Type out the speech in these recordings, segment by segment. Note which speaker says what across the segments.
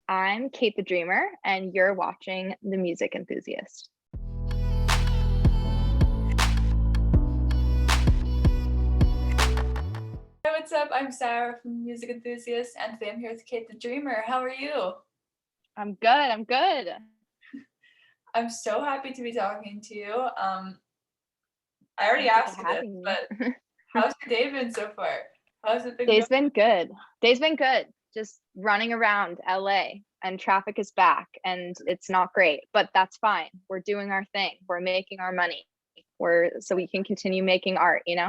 Speaker 1: I'm Kate the Dreamer, and you're watching The Music Enthusiast.
Speaker 2: Hey, what's up? I'm Sarah from Music Enthusiast, and today I'm here with Kate the Dreamer. How are you?
Speaker 1: I'm good.
Speaker 2: I'm so happy to be talking to you. I already
Speaker 1: Thank you for
Speaker 2: asked you this,
Speaker 1: having me.
Speaker 2: but how's your day been so far? How's it been
Speaker 1: Day's
Speaker 2: going?
Speaker 1: been good. Day's been good. Just running around LA, and traffic is back, and it's not great, but that's fine. We're doing our thing. We're making our money. So we can continue making art,
Speaker 2: Yeah,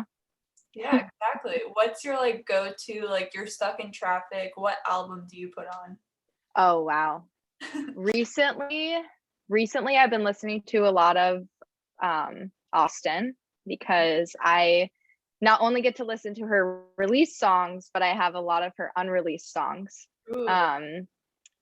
Speaker 2: exactly. What's your go-to, you're stuck in traffic, what album do you put on?
Speaker 1: Oh, wow. Recently, I've been listening to a lot of Austin because I not only get to listen to her release songs, but I have a lot of her unreleased songs.
Speaker 2: Ooh,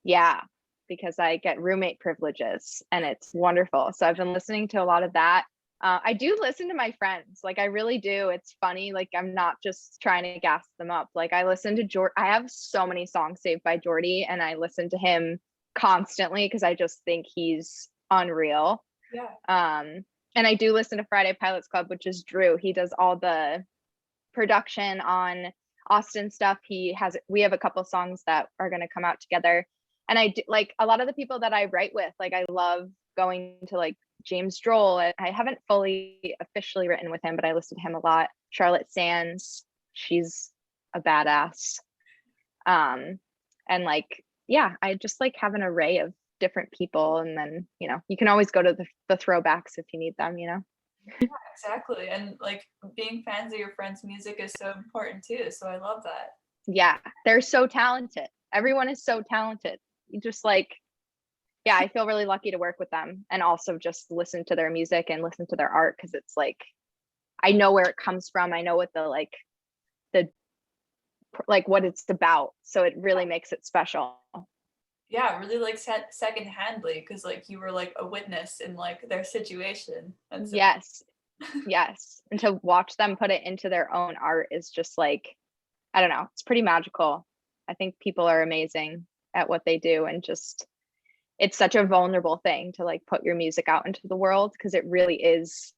Speaker 1: Yeah, because I get roommate privileges and it's wonderful. So I've been listening to a lot of that. I do listen to my friends, like I really do. It's funny, like I'm not just trying to gas them up. Like I listen to I have so many songs saved by Jordy, and I listen to him constantly because I just think he's unreal.
Speaker 2: yeah.
Speaker 1: And I do listen to Friday Pilots Club, which is Drew. He does all the production on Austin stuff. We have a couple songs that are going to come out together. And I do, like a lot of the people that I write with, like I love going to like James Droll. I haven't fully officially written with him, but I listed him a lot. Charlotte Sands, she's a badass. And like, yeah, I just like have an array of different people. And then, you can always go to the throwbacks if you need them,
Speaker 2: Exactly. And being fans of your friends' music is so important too. So I love that.
Speaker 1: Yeah, they're so talented. Everyone is so talented. You just like, yeah, I feel really lucky to work with them and also just listen to their music and listen to their art because it's like I know where it comes from. I know what the what it's about. So it really makes it special.
Speaker 2: Yeah, really secondhandly because you were a witness in their situation. And so
Speaker 1: Yes. Yes. And to watch them put it into their own art is just like, I don't know, it's pretty magical. I think people are amazing at what they do, and just it's such a vulnerable thing to like put your music out into the world because it really is,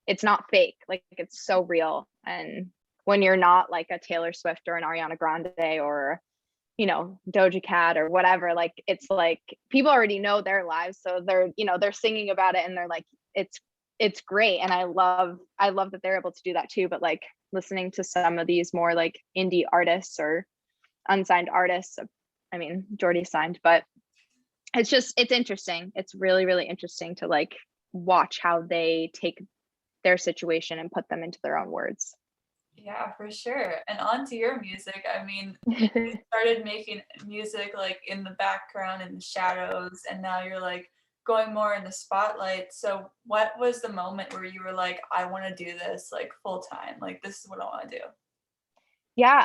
Speaker 1: it's not fake, like it's so real. And when you're not like a Taylor Swift or an Ariana Grande or Doja Cat or whatever, like it's like people already know their lives, so they're singing about it and they're like it's great. And I love that they're able to do that too. But like listening to some of these more like indie artists or unsigned artists, I mean Jordy's signed, but it's interesting. It's really, really interesting to like watch how they take their situation and put them into their own words.
Speaker 2: yeah, for sure. And on to your music. I mean, you started making music in the background in the shadows, and now you're going more in the spotlight. So what was the moment where you were like, I want to do this full time? Like this is what I want to do.
Speaker 1: Yeah,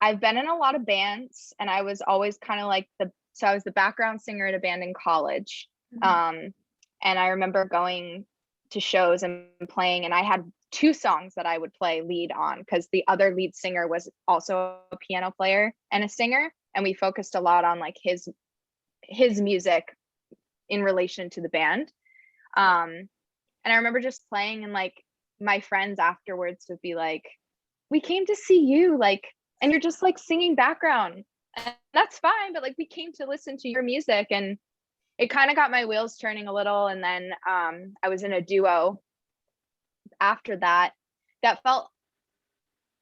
Speaker 1: I've been in a lot of bands, and I was always kind of like so I was the background singer at a band in college. Um, and I remember going to shows and playing, and I had two songs that I would play lead on because the other lead singer was also a piano player and a singer, and we focused a lot on like his music in relation to the band. And I remember just playing, and like my friends afterwards would be like, we came to see you, like, and you're just like singing background, and that's fine, but like we came to listen to your music. And it kind of got my wheels turning a little. And then I was in a duo after that felt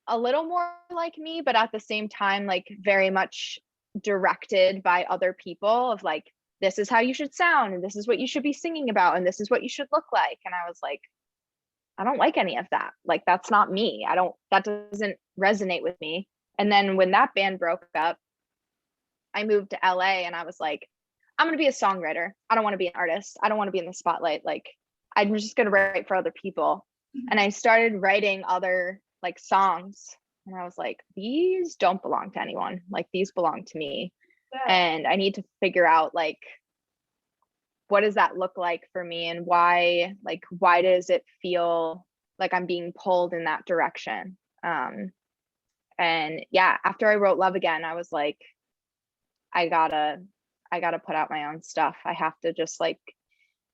Speaker 1: a little more like me, but at the same time like very much directed by other people of like, this is how you should sound, and this is what you should be singing about, and this is what you should look like. And I was like, I don't like any of that. Like, that's not me. That doesn't resonate with me. And then when that band broke up, I moved to LA, and I was like, I'm going to be a songwriter. I don't want to be an artist. I don't want to be in the spotlight. Like, I'm just going to write for other people. And I started writing other like songs. And I was like, these don't belong to anyone. Like, these belong to me.
Speaker 2: Yeah.
Speaker 1: And I need to figure out like, what does that look like for me, and why does it feel like I'm being pulled in that direction? And yeah, after I wrote Love Again, I was like, I gotta gotta put out my own stuff. I have to just like,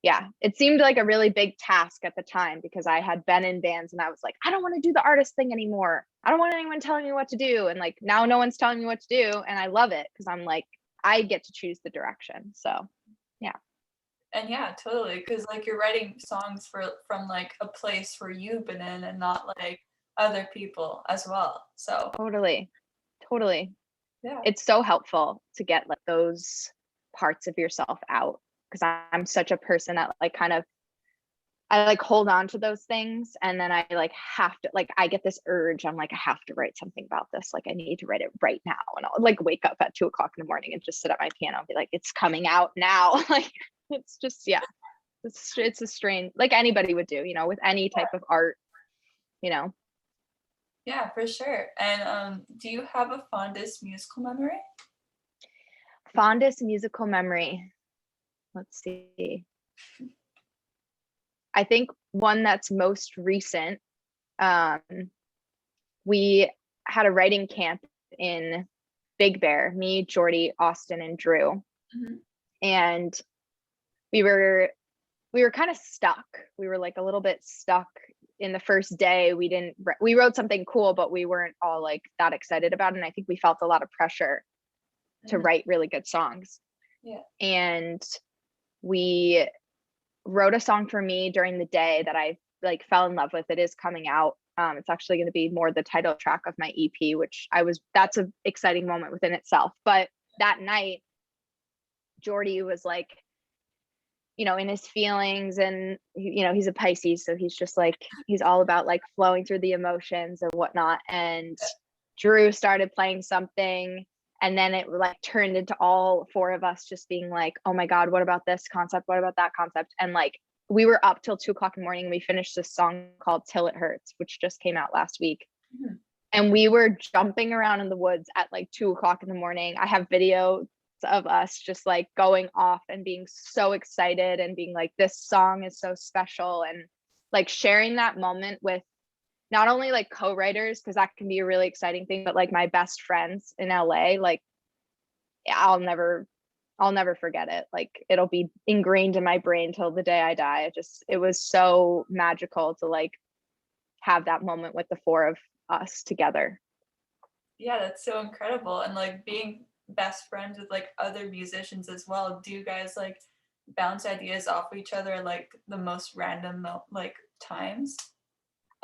Speaker 1: yeah, it seemed like a really big task at the time because I had been in bands and I was like, I don't want to do the artist thing anymore. I don't want anyone telling me what to do. And like now no one's telling me what to do. And I love it because I'm like, I get to choose the direction. So yeah.
Speaker 2: And yeah, totally. Because like you're writing songs from like a place where you've been in and not like other people as well. So
Speaker 1: Totally.
Speaker 2: yeah.
Speaker 1: It's so helpful to get like those parts of yourself out because I'm such a person that like kind of I like hold on to those things and then I like have to like I get this urge. I'm like, I have to write something about this. Like I need to write it right now. And I'll like wake up at 2 o'clock in the morning and just sit at my piano and be like, it's coming out now. Like it's just, yeah. It's a strain like anybody would do, you know, with any type of art, you know.
Speaker 2: Yeah, for sure. And do you have a fondest musical memory?
Speaker 1: Fondest musical memory. Let's see. I think one that's most recent, we had a writing camp in Big Bear, me, Jordy, Austin, and Drew.
Speaker 2: Mm-hmm.
Speaker 1: And we were kind of stuck. We were like a little bit stuck in the first day. We wrote something cool, but we weren't all like that excited about it. And I think we felt a lot of pressure to write really good songs.
Speaker 2: Yeah.
Speaker 1: And we wrote a song for me during the day that I like fell in love with. It is coming out. It's actually going to be more the title track of my EP, which that's an exciting moment within itself. But that night, Jordy was like, you know, in his feelings and, you know, he's a Pisces. So he's just like, he's all about like flowing through the emotions and whatnot. And Drew started playing something and then it like turned into all 4 of us just being like, oh my God, what about this concept? What about that concept? And like, we were up till 2 o'clock in the morning. And we finished this song called Till It Hurts, which just came out last week. Mm-hmm. And we were jumping around in the woods at like 2 o'clock in the morning. I have video of us just like going off and being so excited and being like, this song is so special. And like sharing that moment with not only like co-writers, because that can be a really exciting thing, but like my best friends in LA, like I'll never forget it. Like it'll be ingrained in my brain till the day I die. It was so magical to like have that moment with the 4 of us together.
Speaker 2: Yeah, that's so incredible. And like being best friends with like other musicians as well, do you guys like bounce ideas off of each other like the most random like times?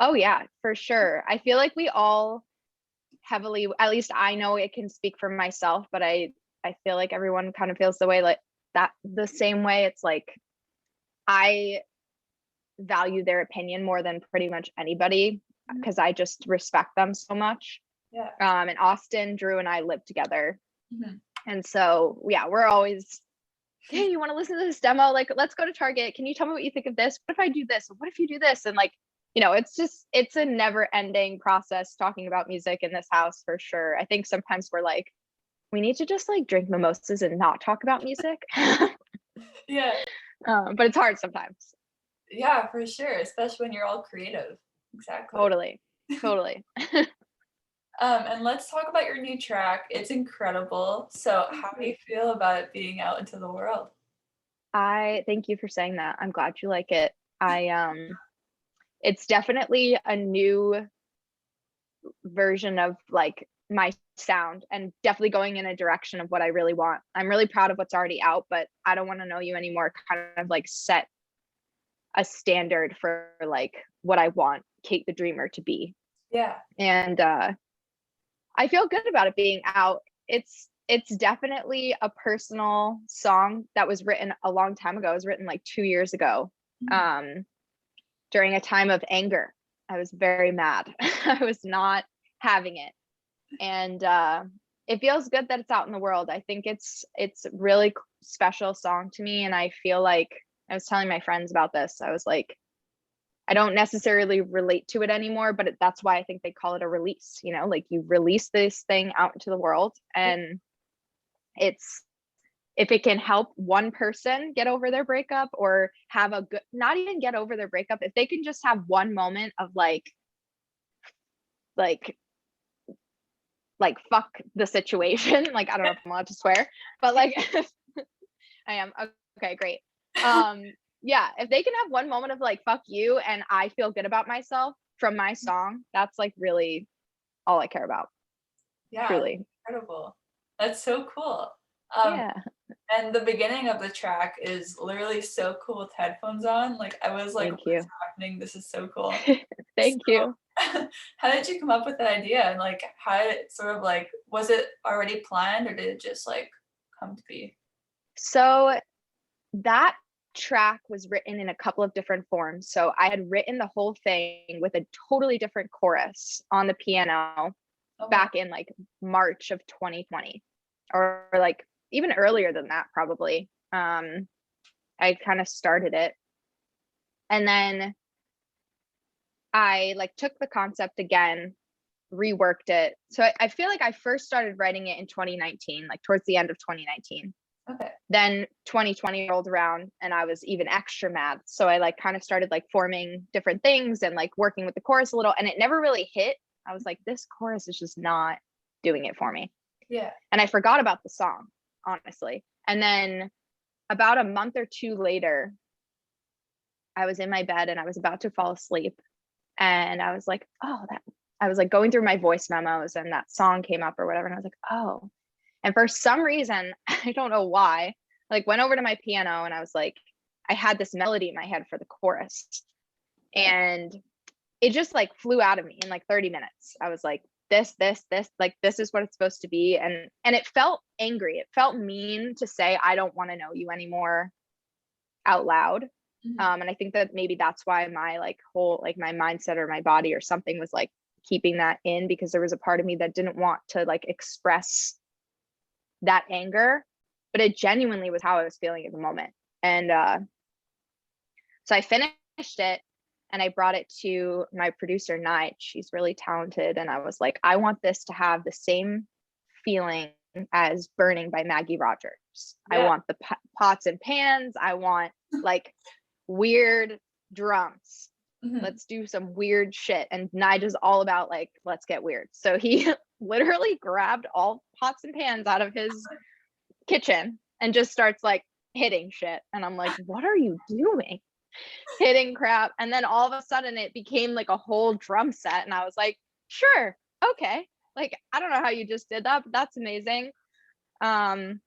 Speaker 1: Oh yeah, for sure. I feel like we all heavily, at least I know it can speak for myself, but I feel like everyone kind of feels the way like that the same way. It's like I value their opinion more than pretty much anybody because I just respect them so much.
Speaker 2: Yeah.
Speaker 1: And Austin, Drew, and I live together.
Speaker 2: Mm-hmm.
Speaker 1: And so yeah, we're always, hey, you want to listen to this demo? Like, let's go to Target. Can you tell me what you think of this? What if I do this? What if you do this? And like, you know, it's a never ending process talking about music in this house for sure. I think sometimes we're like, we need to just like drink mimosas and not talk about music.
Speaker 2: Yeah.
Speaker 1: But it's hard sometimes.
Speaker 2: Yeah, for sure. Especially when you're all creative. Exactly.
Speaker 1: Totally.
Speaker 2: And let's talk about your new track. It's incredible. So how do you feel about it being out into the world?
Speaker 1: I thank you for saying that. I'm glad you like it. It's definitely a new version of like my sound and definitely going in a direction of what I really want. I'm really proud of what's already out, but I Don't Want to Know You Anymore kind of like set a standard for like what I want Kate the Dreamer to be.
Speaker 2: Yeah.
Speaker 1: And I feel good about it being out. It's definitely a personal song that was written a long time ago. It was written like 2 years ago. Mm-hmm. During a time of anger. I was very mad. I was not having it. And it feels good that it's out in the world. I think it's really special song to me. And I feel like I was telling my friends about this. I was like, I don't necessarily relate to it anymore, but that's why I think they call it a release, you know, like you release this thing out into the world. And if it can help one person get over their breakup or have a good, not even get over their breakup, if they can just have one moment of like fuck the situation, like, I don't know if I'm allowed to swear, but like, I am. Okay, great. Yeah, if they can have one moment of like fuck you and I feel good about myself from my song, that's like really all I care about.
Speaker 2: Yeah, that's
Speaker 1: Truly.
Speaker 2: incredible. That's so cool. Um,
Speaker 1: Yeah.
Speaker 2: and the beginning of the track is literally so cool with headphones on. Like I was like,
Speaker 1: Thank you.
Speaker 2: what's happening? This is so cool.
Speaker 1: Thank
Speaker 2: So,
Speaker 1: you.
Speaker 2: how did you come up with that idea? And like, how did it sort of like, was it already planned or did it just like come to be?
Speaker 1: So that track was written in a couple of different forms. So I had written the whole thing with a totally different chorus on the piano
Speaker 2: Oh, wow.
Speaker 1: back in like March of 2020, or like even earlier than that, probably. I kind of started it. And then I like took the concept again, reworked it. So I feel like I first started writing it in 2019, like towards the end of 2019.
Speaker 2: Okay.
Speaker 1: Then 2020 rolled around and I was even extra mad. So I like kind of started like forming different things and like working with the chorus a little, and it never really hit. I was like, this chorus is just not doing it for me.
Speaker 2: Yeah.
Speaker 1: And I forgot about the song, honestly. And then about a month or two later, I was in my bed and I was about to fall asleep. And I was like, oh, that I was like going through my voice memos and that song came up or whatever. And I was like, oh. And for some reason, I don't know why, like went over to my piano and I was like, I had this melody in my head for the chorus. And it just like flew out of me in like 30 minutes. I was like, this, like, this is what it's supposed to be. And it felt angry. It felt mean to say, I don't want to know you anymore out loud.
Speaker 2: Mhm.
Speaker 1: And I think that maybe that's why my like whole, like my mindset or my body or something was like keeping that in, because there was a part of me that didn't want to like express that anger, but it genuinely was how I was feeling at the moment. And so I finished it and I brought it to my producer, Nige. She's really talented. And I was like, I want this to have the same feeling as Burning by Maggie Rogers. I
Speaker 2: Yeah.
Speaker 1: want the pots and pans. I want like weird drums.
Speaker 2: Mhm.
Speaker 1: Let's do some weird shit. And Nige is all about like, let's get weird. So he literally grabbed all pots and pans out of his kitchen and just starts like hitting shit. And I'm like, what are you doing? Hitting crap. And then all of a sudden it became like a whole drum set. And I was like, sure, okay. Like, I don't know how you just did that, but that's amazing. And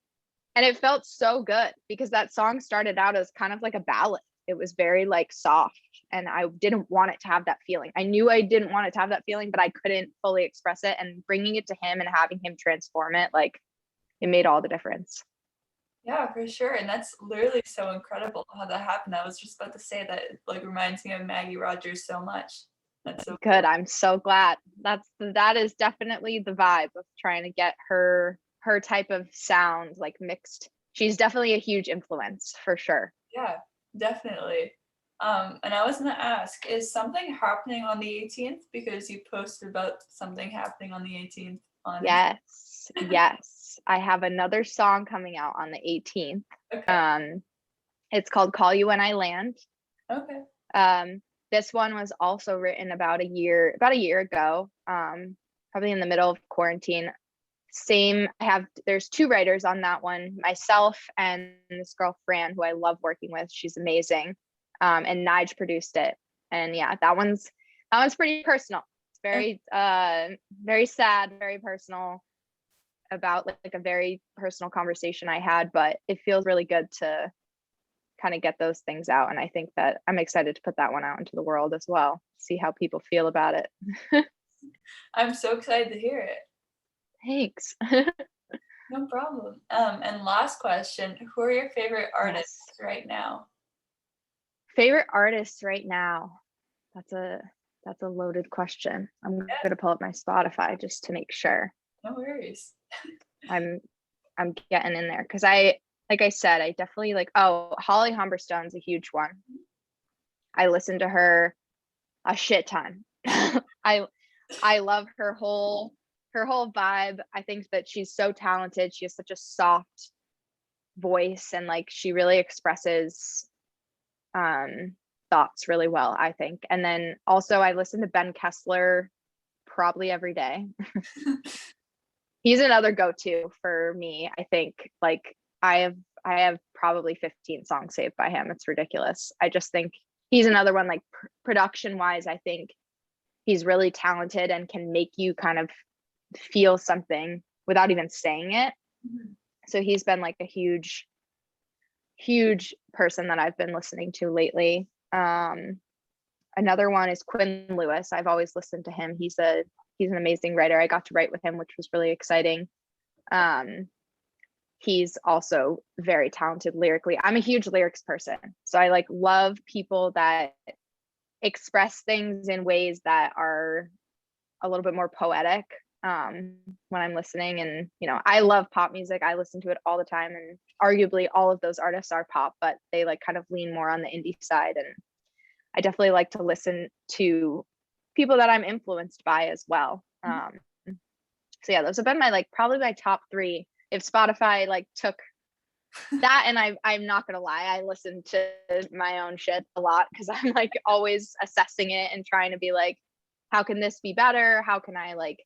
Speaker 1: it felt so good because that song started out as kind of like a ballad. It was very like soft, and I didn't want it to have that feeling. I knew I didn't want it to have that feeling, but I couldn't fully express it. And bringing it to him and having him transform it, like it made all the difference.
Speaker 2: Yeah, for sure. And that's literally so incredible how that happened. I was just about to say that it like reminds me of Maggie Rogers so much. That's so
Speaker 1: Good. I'm so glad. That is definitely the vibe of trying to get her type of sound like mixed. She's definitely a huge influence for sure.
Speaker 2: Yeah, definitely. And I was gonna ask, is something happening on the 18th? Because you posted about something happening on the 18th on
Speaker 1: Yes. Yes. I have another song coming out on the 18th.
Speaker 2: Okay.
Speaker 1: It's called Call You When I Land.
Speaker 2: Okay.
Speaker 1: This one was also written about a year ago, probably in the middle of quarantine. There's two writers on that one, myself and this girl Fran, who I love working with. She's amazing. And Nige produced it. And yeah, that one's pretty personal. It's very sad, very personal, about like a very personal conversation I had, but it feels really good to kind of get those things out. And I think that I'm excited to put that one out into the world as well, see how people feel about it.
Speaker 2: I'm so excited to hear it.
Speaker 1: Thanks.
Speaker 2: No problem. And last question, who are your favorite artists
Speaker 1: Yes.
Speaker 2: right now?
Speaker 1: Favorite artists right now. That's a loaded question. I'm
Speaker 2: Yeah,
Speaker 1: gonna pull up my Spotify just to make sure
Speaker 2: no worries.
Speaker 1: I'm getting in there, because like I said, I definitely like, oh, Holly Humberstone's a huge one. I listen to her a shit ton. I love her whole vibe. I think that she's so talented. She has such a soft voice, and like she really expresses thoughts really well, I think. And then also I listen to Ben Kessler probably every day. He's another go-to for me. I think like I have probably 15 songs saved by him. It's ridiculous. I just think he's another one, like production wise, I think he's really talented and can make you kind of feel something without even saying it.
Speaker 2: Mhm.
Speaker 1: So he's been like a huge person that I've been listening to lately. Another one is Quinn Lewis. I've always listened to him. He's an amazing writer. I got to write with him, which was really exciting. He's also very talented lyrically. I'm a huge lyrics person, so I like love people that express things in ways that are a little bit more poetic when I'm listening. And I love pop music. I listen to it all the time, and arguably all of those artists are pop, but they like kind of lean more on the indie side. And I definitely like to listen to people that I'm influenced by as well. So yeah, those have been my like probably my top 3. If Spotify like took that, and I'm not gonna lie, I listen to my own shit a lot because I'm like always assessing it and trying to be like, how can this be better? How can I like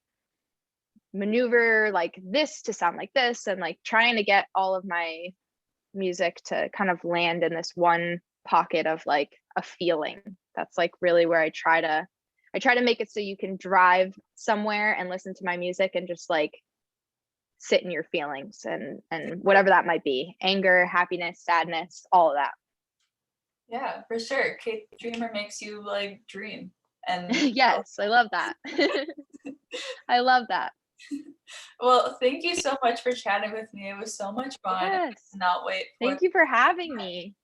Speaker 1: maneuver like this to sound like this, and like trying to get all of my music to kind of land in this one pocket of like a feeling. That's like really where I try to make it so you can drive somewhere and listen to my music and just like sit in your feelings and whatever that might be, anger, happiness, sadness, all of that.
Speaker 2: Yeah, for sure. Kate Dreamer makes you like dream. And
Speaker 1: yes, I love that. I love that.
Speaker 2: Well, thank you so much for chatting with me. It was so much fun.
Speaker 1: Yes.
Speaker 2: I cannot wait for
Speaker 1: Thank you for having me.